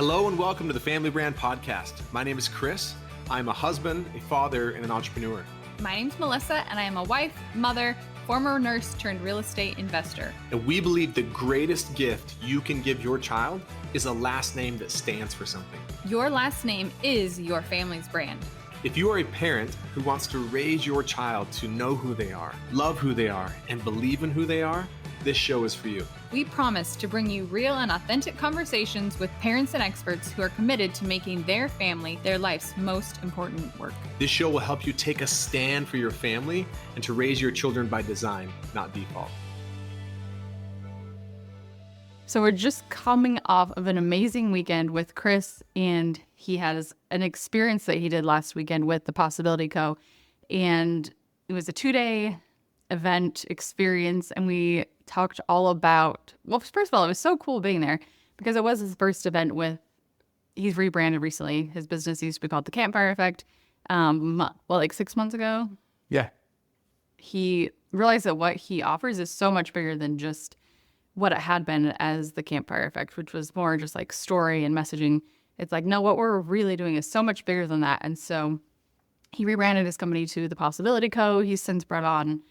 Hello and welcome to the Family Brand Podcast. My name is Chris. I'm a husband, a father, and an entrepreneur. My name's Melissa, and I am a wife, mother, former nurse turned real estate investor. And we believe the greatest gift you can give your child is a last name that stands for something. Your last name is your family's brand. If you are a parent who wants to raise your child to know who they are, love who they are, and believe in who they are, this show is for you. We promise to bring you real and authentic conversations with parents and experts who are committed to making their family their life's most important work. This show will help you take a stand for your family and to raise your children by design, not default. So we're just coming off of an amazing weekend with Chris, and he has an experience that he did last weekend with the Possibility Co. And it was a 2-day event experience, and we talked all about, well, first of all, it was so cool being there because it was his first event he's rebranded recently. His business used to be called The Campfire Effect. Like 6 months ago? Yeah. He realized that what he offers is so much bigger than just what it had been as The Campfire Effect, which was more just like story and messaging. It's like, no, what we're really doing is so much bigger than that. And so he rebranded his company to The Possibility Co. He's since brought on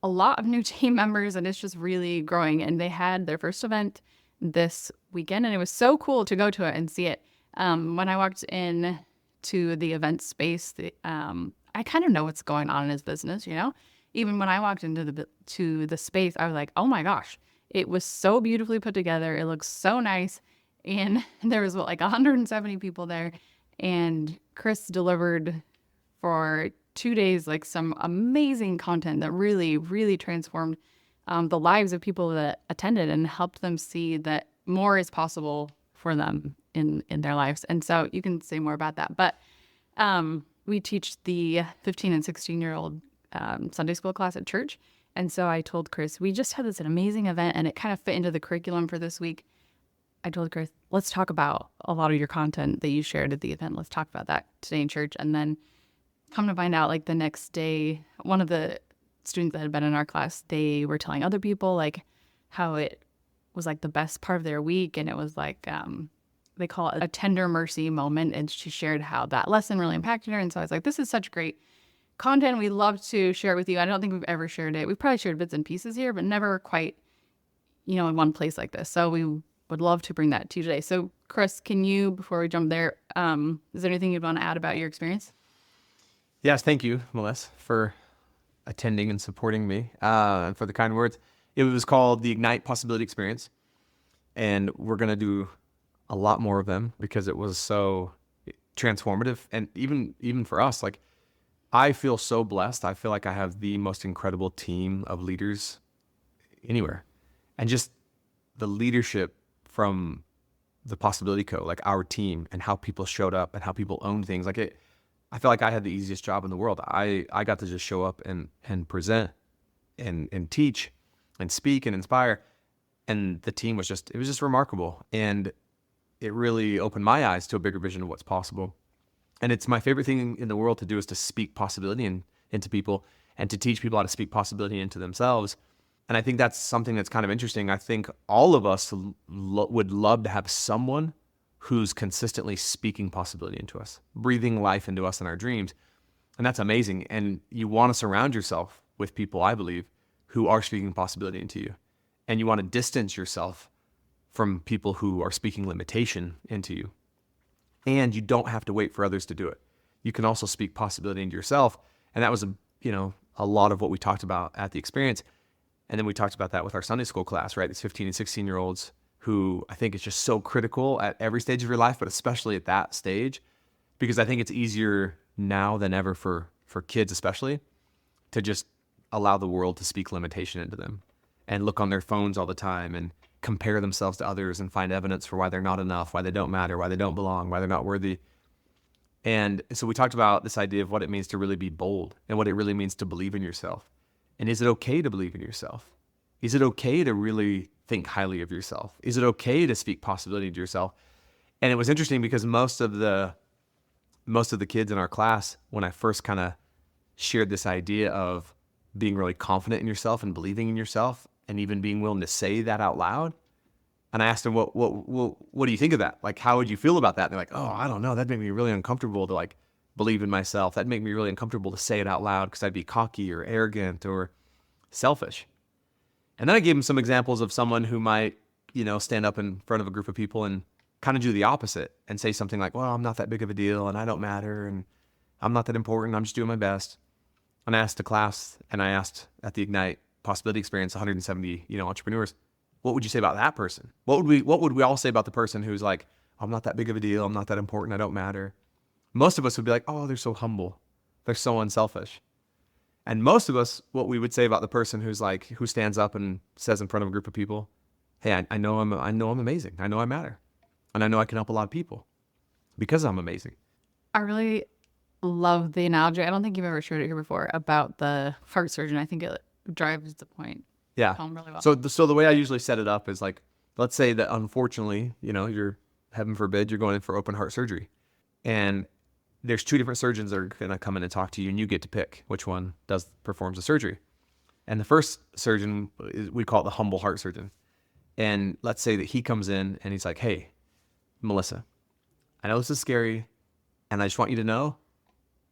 a lot of new team members, and it's just really growing. And they had their first event this weekend, and it was so cool to go to it and see it. When I walked in to the event space, I kind of know what's going on in his business, you know? Even when I walked into the space, I was like, oh my gosh, it was so beautifully put together. It looks so nice. And there was 170 people there, and Chris delivered for 2 days, some amazing content that really, really transformed the lives of people that attended and helped them see that more is possible for them in their lives. And so you can say more about that. But we teach the 15 and 16-year-old Sunday school class at church. And so I told Chris, we just had this amazing event, and it kind of fit into the curriculum for this week. I told Chris, let's talk about a lot of your content that you shared at the event. Let's talk about that today in church. And then come to find out, the next day, one of the students that had been in our class, they were telling other people, how it was, the best part of their week. And it was they call it a tender mercy moment. And she shared how that lesson really impacted her. And so I was like, this is such great content. We'd love to share it with you. I don't think we've ever shared it. We've probably shared bits and pieces here, but never quite, in one place like this. So we would love to bring that to you today. So Chris, can you, before we jump there, is there anything you'd want to add about your experience? Yes, thank you, Melissa, for attending and supporting me, and for the kind words. It was called the Ignite Possibility Experience, and we're going to do a lot more of them because it was so transformative. And even for us, I feel so blessed. I feel like I have the most incredible team of leaders anywhere. And just the leadership from the Possibility Co., our team, and how people showed up and how people owned things. I feel like I had the easiest job in the world. I got to just show up and present and teach and speak and inspire. And the team was just remarkable. And it really opened my eyes to a bigger vision of what's possible. And it's my favorite thing in the world to do is to speak possibility into people and to teach people how to speak possibility into themselves. And I think that's something that's kind of interesting. I think all of us would love to have someone who's consistently speaking possibility into us, breathing life into us in our dreams. And that's amazing. And you want to surround yourself with people, I believe, who are speaking possibility into you. And you want to distance yourself from people who are speaking limitation into you. And you don't have to wait for others to do it. You can also speak possibility into yourself. And that was a lot of what we talked about at the experience. And then we talked about that with our Sunday school class, right? These 15 and 16-year-olds who I think is just so critical at every stage of your life, but especially at that stage, because I think it's easier now than ever for kids especially to just allow the world to speak limitation into them and look on their phones all the time and compare themselves to others and find evidence for why they're not enough, why they don't matter, why they don't belong, why they're not worthy. And so we talked about this idea of what it means to really be bold and what it really means to believe in yourself. And is it okay to believe in yourself? Is it okay to really think highly of yourself? Is it okay to speak possibility to yourself? And it was interesting because most of the kids in our class, when I first kind of shared this idea of being really confident in yourself and believing in yourself and even being willing to say that out loud, And I asked them, what do you think of that? Like, how would you feel about that? And they're like, oh, I don't know. That'd make me really uncomfortable to like believe in myself. That'd make me really uncomfortable to say it out loud because I'd be cocky or arrogant or selfish. And then I gave them some examples of someone who might, stand up in front of a group of people and kind of do the opposite and say something like, well, I'm not that big of a deal and I don't matter and I'm not that important. I'm just doing my best. And I asked the class and I asked at the Ignite Possibility Experience, 170, entrepreneurs, what would you say about that person? What would we all say about the person who's like, I'm not that big of a deal. I'm not that important. I don't matter. Most of us would be like, oh, they're so humble. They're so unselfish. And most of us, what we would say about the person who stands up and says in front of a group of people, hey, I know I'm amazing. I know I matter. And I know I can help a lot of people because I'm amazing. I really love the analogy. I don't think you've ever shared it here before about the heart surgeon. I think it drives the point Yeah. home really well. So the way I usually set it up is like, let's say that unfortunately, you're, heaven forbid, you're going in for open heart surgery. And there's 2 different surgeons that are going to come in and talk to you, and you get to pick which one performs the surgery. And the first surgeon, we call it the humble heart surgeon. And let's say that he comes in and he's like, hey, Melissa, I know this is scary, and I just want you to know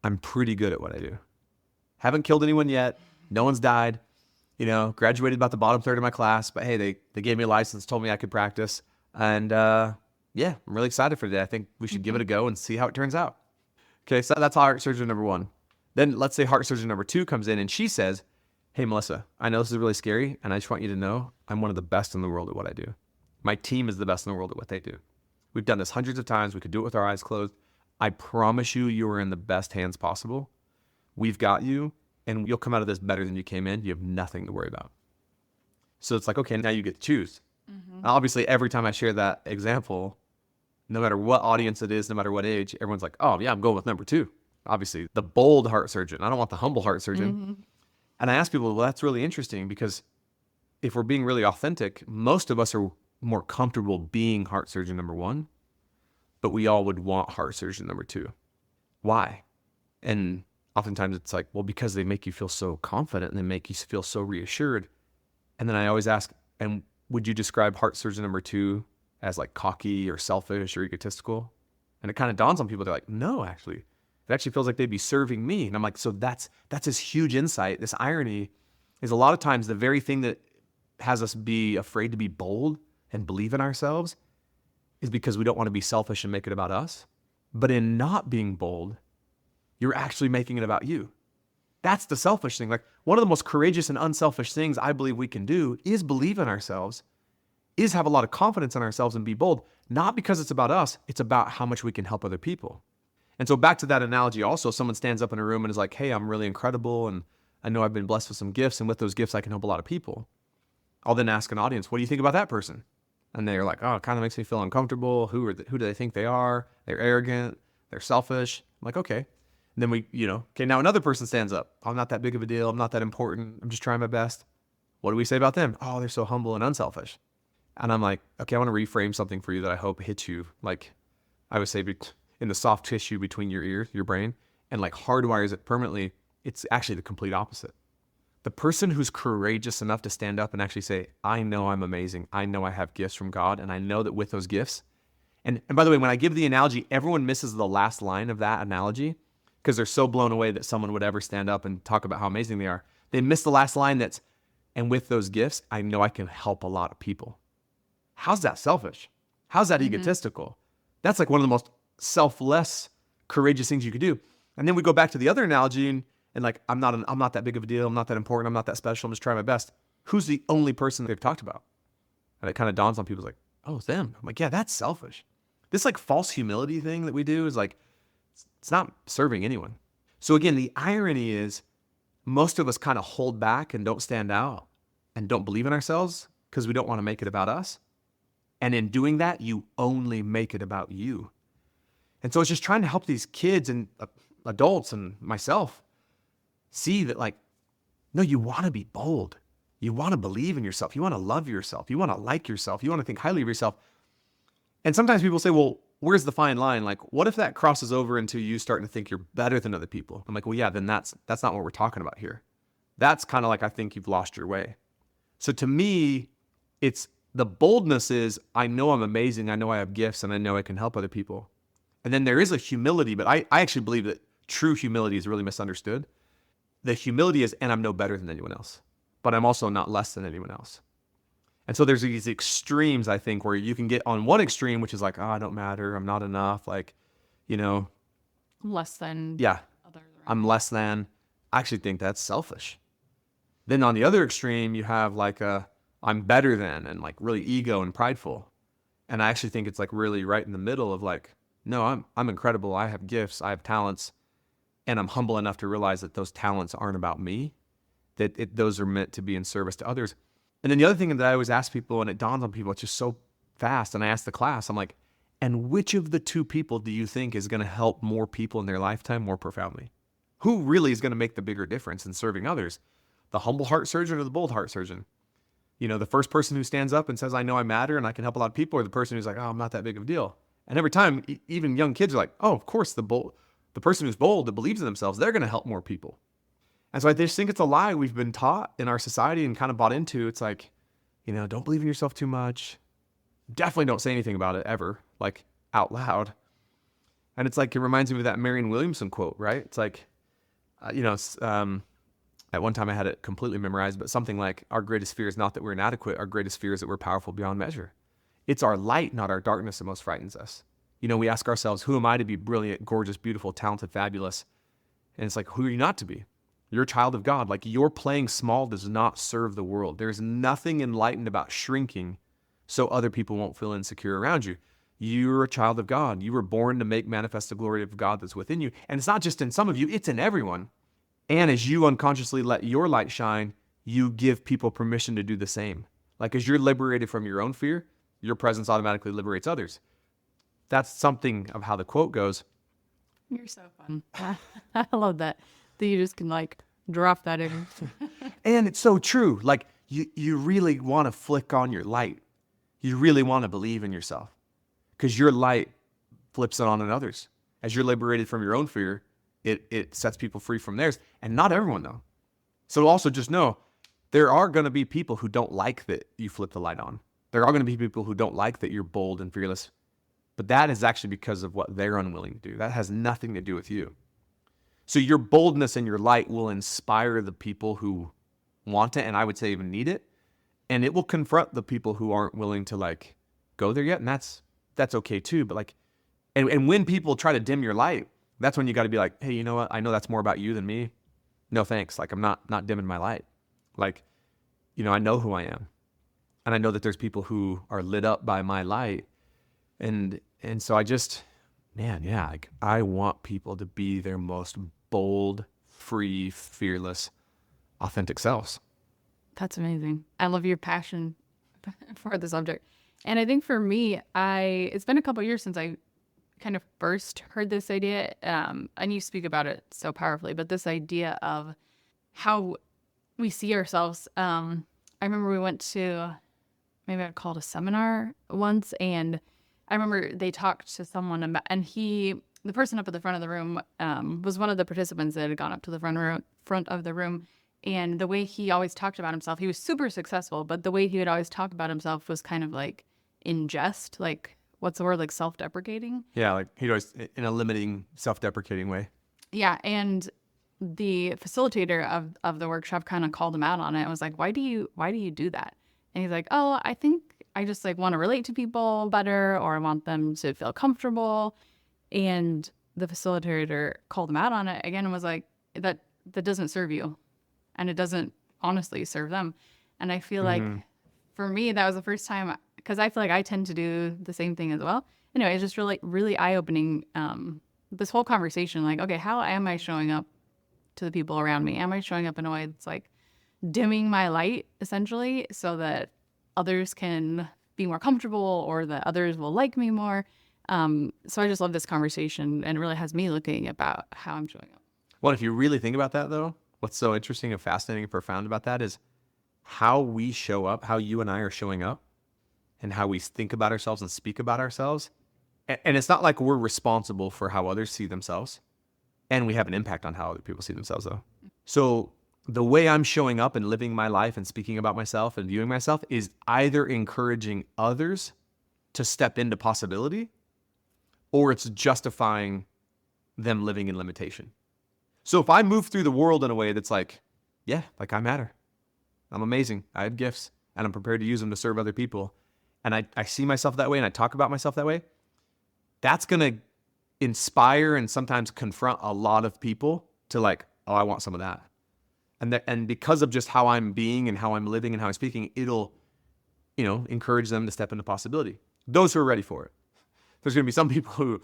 I'm pretty good at what I do. Haven't killed anyone yet. No one's died. Graduated about the bottom third of my class, but hey, they gave me a license, told me I could practice. And yeah, I'm really excited for today. I think we should give it a go and see how it turns out. Okay, so that's heart surgeon number 1. Then let's say heart surgeon number 2 comes in and she says, hey, Melissa, I know this is really scary, and I just want you to know I'm one of the best in the world at what I do. My team is the best in the world at what they do. We've done this hundreds of times. We could do it with our eyes closed. I promise you are in the best hands possible. We've got you, and you'll come out of this better than you came in. You have nothing to worry about. So it's like, okay, now you get to choose. Mm-hmm. Obviously, every time I share that example, no matter what audience it is, no matter what age, everyone's like, oh, yeah, I'm going with number 2. Obviously, the bold heart surgeon. I don't want the humble heart surgeon. Mm-hmm. And I ask people, well, that's really interesting because if we're being really authentic, most of us are more comfortable being heart surgeon number 1, but we all would want heart surgeon number 2. Why? And oftentimes it's like, well, because they make you feel so confident and they make you feel so reassured. And then I always ask, and would you describe heart surgeon number 2 as like cocky or selfish or egotistical? And it kind of dawns on people. They're like, no, actually, it actually feels like they'd be serving me. And I'm like, so that's this huge insight. This irony is a lot of times the very thing that has us be afraid to be bold and believe in ourselves is because we don't want to be selfish and make it about us. But in not being bold, you're actually making it about you. That's the selfish thing. Like one of the most courageous and unselfish things I believe we can do is believe in ourselves, is have a lot of confidence in ourselves and be bold, not because it's about us, it's about how much we can help other people. And so back to that analogy also, someone stands up in a room and is like, hey, I'm really incredible and I know I've been blessed with some gifts, and with those gifts I can help a lot of people. I'll then ask an audience, what do you think about that person? And they're like, oh, it kind of makes me feel uncomfortable. Who do they think they are? They're arrogant. They're selfish. I'm like, okay. And then okay, now another person stands up. I'm not that big of a deal. I'm not that important. I'm just trying my best. What do we say about them? Oh, they're so humble and unselfish. And I'm like, okay, I want to reframe something for you that I hope hits you. Like I would say in the soft tissue between your ear, your brain, and like hardwires it permanently. It's actually the complete opposite. The person who's courageous enough to stand up and actually say, I know I'm amazing. I know I have gifts from God. And I know that with those gifts, and by the way, when I give the analogy, everyone misses the last line of that analogy because they're so blown away that someone would ever stand up and talk about how amazing they are. They miss the last line that's, and with those gifts, I know I can help a lot of people. How's that selfish? How's that egotistical? That's like one of the most selfless, courageous things you could do. And then we go back to the other analogy and like, I'm not that big of a deal. I'm not that important. I'm not that special. I'm just trying my best. Who's the only person they've talked about? And it kind of dawns on people like, oh, it's them. I'm like, yeah, that's selfish. This like false humility thing that we do is like, it's not serving anyone. So again, the irony is most of us kind of hold back and don't stand out and don't believe in ourselves because we don't want to make it about us. And in doing that, you only make it about you. And so it's just trying to help these kids and adults and myself see that like, no, you want to be bold. You want to believe in yourself. You want to love yourself. You want to like yourself. You want to think highly of yourself. And sometimes people say, well, where's the fine line? Like, what if that crosses over into you starting to think you're better than other people? I'm like, well, yeah, then that's not what we're talking about here. That's kind of like, I think you've lost your way. So to me, it's The boldness is, I know I'm amazing, I know I have gifts, and I know I can help other people. And then there is a humility, but I actually believe that true humility is really misunderstood. The humility is, and I'm no better than anyone else, but I'm also not less than anyone else. And so there's these extremes, I think, where you can get on one extreme, which is like, oh, I don't matter, I'm not enough, like, Less than yeah, others around. I'm less than. I actually think that's selfish. Then on the other extreme, you have like I'm better than, and like really ego and prideful. And I actually think it's like really right in the middle of like, no, I'm incredible. I have gifts, I have talents, and I'm humble enough to realize that those talents aren't about me, that those are meant to be in service to others. And then the other thing that I always ask people, and it dawns on people, it's just so fast. And I ask the class, I'm like, and which of the two people do you think is going to help more people in their lifetime more profoundly? Who really is going to make the bigger difference in serving others? The humble heart surgeon or the bold heart surgeon? The first person who stands up and says, I know I matter and I can help a lot of people, or the person who's like, oh, I'm not that big of a deal. And every time, even young kids are like, oh, of course, the person who's bold, that believes in themselves, they're going to help more people. And so I just think it's a lie we've been taught in our society and kind of bought into. It's like, don't believe in yourself too much. Definitely don't say anything about it ever, like out loud. And it's like, it reminds me of that Marianne Williamson quote, right? It's like, at one time I had it completely memorized, but something like, our greatest fear is not that we're inadequate. Our greatest fear is that we're powerful beyond measure. It's our light, not our darkness, that most frightens us. We ask ourselves, who am I to be brilliant, gorgeous, beautiful, talented, fabulous? And it's like, who are you not to be? You're a child of God. Like, your playing small does not serve the world. There's nothing enlightened about shrinking so other people won't feel insecure around you. You're a child of God. You were born to make manifest the glory of God that's within you. And it's not just in some of you, it's in everyone. And as you unconsciously let your light shine, you give people permission to do the same. Like, as you're liberated from your own fear, your presence automatically liberates others. That's something of how the quote goes. You're so fun. I love that you just can like drop that in. And it's so true. Like, you really want to flick on your light. You really want to believe in yourself, because your light flips it on in others. As you're liberated from your own fear, it sets people free from theirs. And not everyone, though. So also just know, there are going to be people who don't like that you flip the light on. There are going to be people who don't like that you're bold and fearless. But that is actually because of what they're unwilling to do. That has nothing to do with you. So your boldness and your light will inspire the people who want it, and I would say even need it. And it will confront the people who aren't willing to like go there yet. And that's okay too. But like, and when people try to dim your light, that's when you got to be like, hey, you know what? I know that's more about you than me. No thanks. Like, I'm not dimming my light. Like, I know who I am. And I know that there's people who are lit up by my light. And so I just, man, yeah, like, I want people to be their most bold, free, fearless, authentic selves. That's amazing. I love your passion for the subject. And I think for me, it's been a couple of years since I kind of first heard this idea, and you speak about it so powerfully, but this idea of how we see ourselves. I remember we went to, maybe I'd call it a seminar once, and I remember they talked to someone about, and the person up at the front of the room was one of the participants that had gone up to the front of the room. And the way he always talked about himself, he was super successful, but the way he would always talk about himself was kind of like in jest, like, what's the word, like self-deprecating? Yeah, like he'd always, in a limiting, self-deprecating way. Yeah, and the facilitator of the workshop kind of called him out on it and was like, why do you do that? And he's like, oh, I think I just like want to relate to people better, or I want them to feel comfortable. And the facilitator called him out on it again and was like, that doesn't serve you. And it doesn't honestly serve them. And I feel like for me, that was the first time, because I feel like I tend to do the same thing as well. Anyway, it's just really, really eye-opening, this whole conversation, like, okay, how am I showing up to the people around me? Am I showing up in a way that's like dimming my light, essentially, so that others can be more comfortable, or that others will like me more? So I just love this conversation, and it really has me looking about how I'm showing up. Well, if you really think about that, though, what's so interesting and fascinating and profound about that is how we show up, how you and I are showing up, and how we think about ourselves and speak about ourselves. And it's not like we're responsible for how others see themselves. And we have an impact on how other people see themselves, though. So the way I'm showing up and living my life and speaking about myself and viewing myself is either encouraging others to step into possibility, or it's justifying them living in limitation. So if I move through the world in a way that's like, yeah, like I matter, I'm amazing, I have gifts, and I'm prepared to use them to serve other people, and I see myself that way and I talk about myself that way, that's going to inspire and sometimes confront a lot of people to like, oh, I want some of that. And because of just how I'm being and how I'm living and how I'm speaking, it'll, encourage them to step into possibility. Those who are ready for it. There's going to be some people who,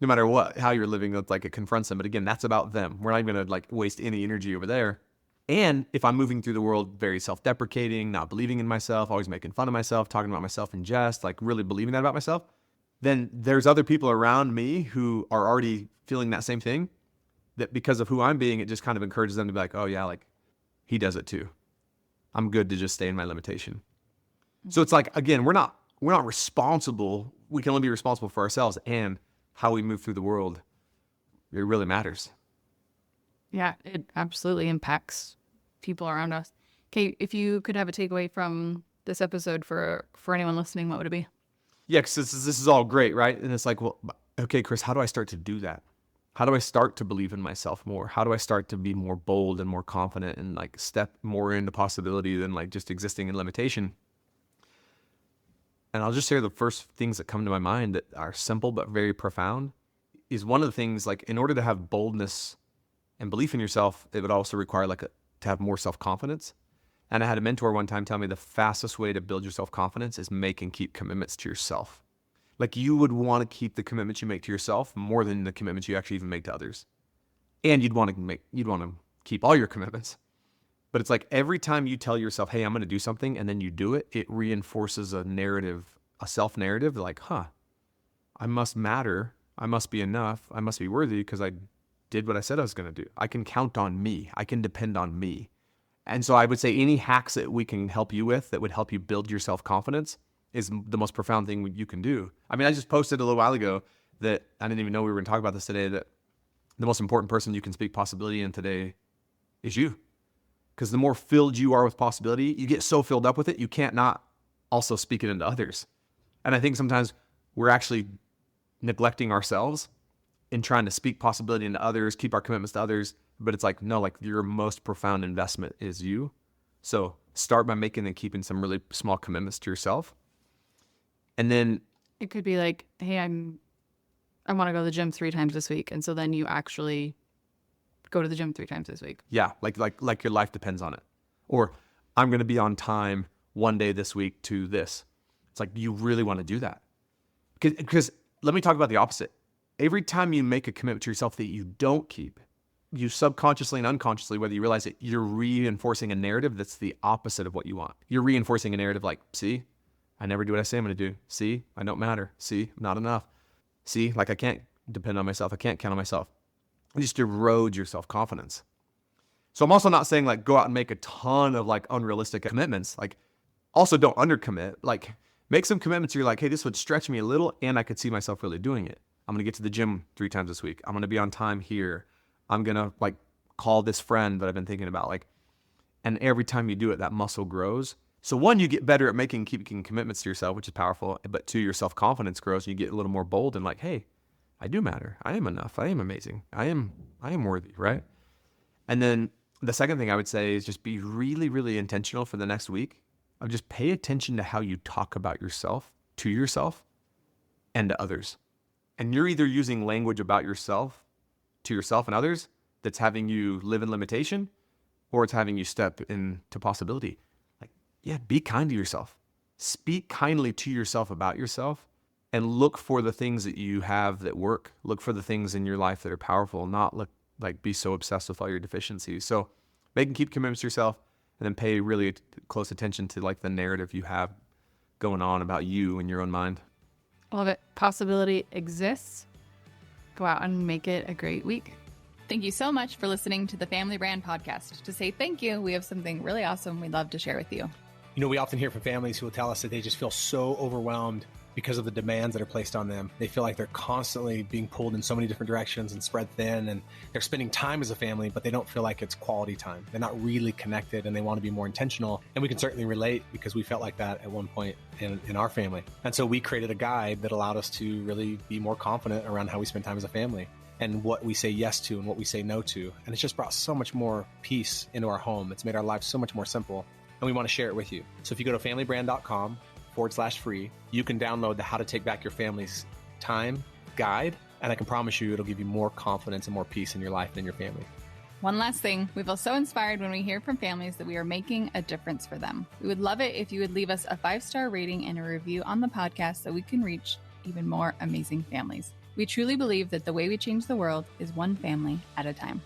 no matter how you're living, it's like it confronts them. But again, that's about them. We're not even going to like waste any energy over there. And if I'm moving through the world very self-deprecating, not believing in myself, always making fun of myself, talking about myself in jest, like really believing that about myself, then there's other people around me who are already feeling that same thing, that because of who I'm being, it just kind of encourages them to be like, oh yeah, like he does it too. I'm good to just stay in my limitation. So it's like, again, we're not responsible. We can only be responsible for ourselves, and how we move through the world, it really matters. Yeah, it absolutely impacts people around us. Okay, if you could have a takeaway from this episode for anyone listening, what would it be? Yeah, because this is all great, right? And it's like, well, okay, Chris, how do I start to do that? How do I start to believe in myself more? How do I start to be more bold and more confident and like step more into possibility than like just existing in limitation? And I'll just share the first things that come to my mind that are simple but very profound. Is one of the things, like, in order to have boldness and belief in yourself, it would also require to have more self-confidence. And I had a mentor one time tell me the fastest way to build your self-confidence is make and keep commitments to yourself. Like, you would want to keep the commitments you make to yourself more than the commitments you actually even make to others. And you'd want to keep all your commitments. But it's like every time you tell yourself, hey, I'm going to do something, and then you do it, it reinforces a narrative, a self-narrative, like, I must matter. I must be enough. I must be worthy because I did what I said I was going to do. I can count on me. I can depend on me. And so I would say any hacks that we can help you with that would help you build your self-confidence is the most profound thing you can do. I mean, I just posted a little while ago that I didn't even know we were going to talk about this today, that the most important person you can speak possibility in today is you. Because the more filled you are with possibility, you get so filled up with it, you can't not also speak it into others. And I think sometimes we're actually neglecting ourselves in trying to speak possibility into others, keep our commitments to others. But it's like, no, like your most profound investment is you. So start by making and keeping some really small commitments to yourself. And then it could be like, hey, I want to go to the gym 3 times this week. And so then you actually go to the gym 3 times this week. Yeah, like your life depends on it. Or I'm going to be on time one day this week to this. It's like, you really want to do that? Because let me talk about the opposite. Every time you make a commitment to yourself that you don't keep, you subconsciously and unconsciously, whether you realize it, you're reinforcing a narrative that's the opposite of what you want. You're reinforcing a narrative like, see, I never do what I say I'm going to do. See, I don't matter. See, I'm not enough. See, like I can't depend on myself. I can't count on myself. You just erode your self-confidence. So I'm also not saying like go out and make a ton of like unrealistic commitments. Like also don't undercommit. Like make some commitments where you're like, hey, this would stretch me a little and I could see myself really doing it. I'm going to get to the gym 3 times this week. I'm going to be on time here. I'm going to like call this friend that I've been thinking about. Like, and every time you do it, that muscle grows. So one, you get better at keeping commitments to yourself, which is powerful. But 2, your self-confidence grows and you get a little more bold and like, hey, I do matter. I am enough. I am amazing. I am worthy, right? And then the second thing I would say is just be really, really intentional for the next week of just pay attention to how you talk about yourself, to yourself, and to others. And you're either using language about yourself, to yourself and others, that's having you live in limitation, or it's having you step into possibility. Like, yeah, be kind to yourself. Speak kindly to yourself about yourself. And look for the things that you have that work. Look for the things in your life that are powerful, not be so obsessed with all your deficiencies. So make and keep commitments to yourself, and then pay really close attention to like the narrative you have going on about you in your own mind. Love it. Possibility exists. Go out and make it a great week. Thank you so much for listening to the Family Brand Podcast. To say thank you, we have something really awesome we'd love to share with you. You know, we often hear from families who will tell us that they just feel so overwhelmed because of the demands that are placed on them. They feel like they're constantly being pulled in so many different directions and spread thin, and they're spending time as a family, but they don't feel like it's quality time. They're not really connected, and they want to be more intentional. And we can certainly relate because we felt like that at one point in our family. And so we created a guide that allowed us to really be more confident around how we spend time as a family and what we say yes to and what we say no to. And it's just brought so much more peace into our home. It's made our lives so much more simple, and we want to share it with you. So if you go to familybrand.com/free, you can download the How to Take Back Your Family's Time guide. And I can promise you it'll give you more confidence and more peace in your life and in your family. One last thing, we feel so inspired when we hear from families that we are making a difference for them. We would love it if you would leave us a 5-star rating and a review on the podcast so we can reach even more amazing families. We truly believe that the way we change the world is one family at a time.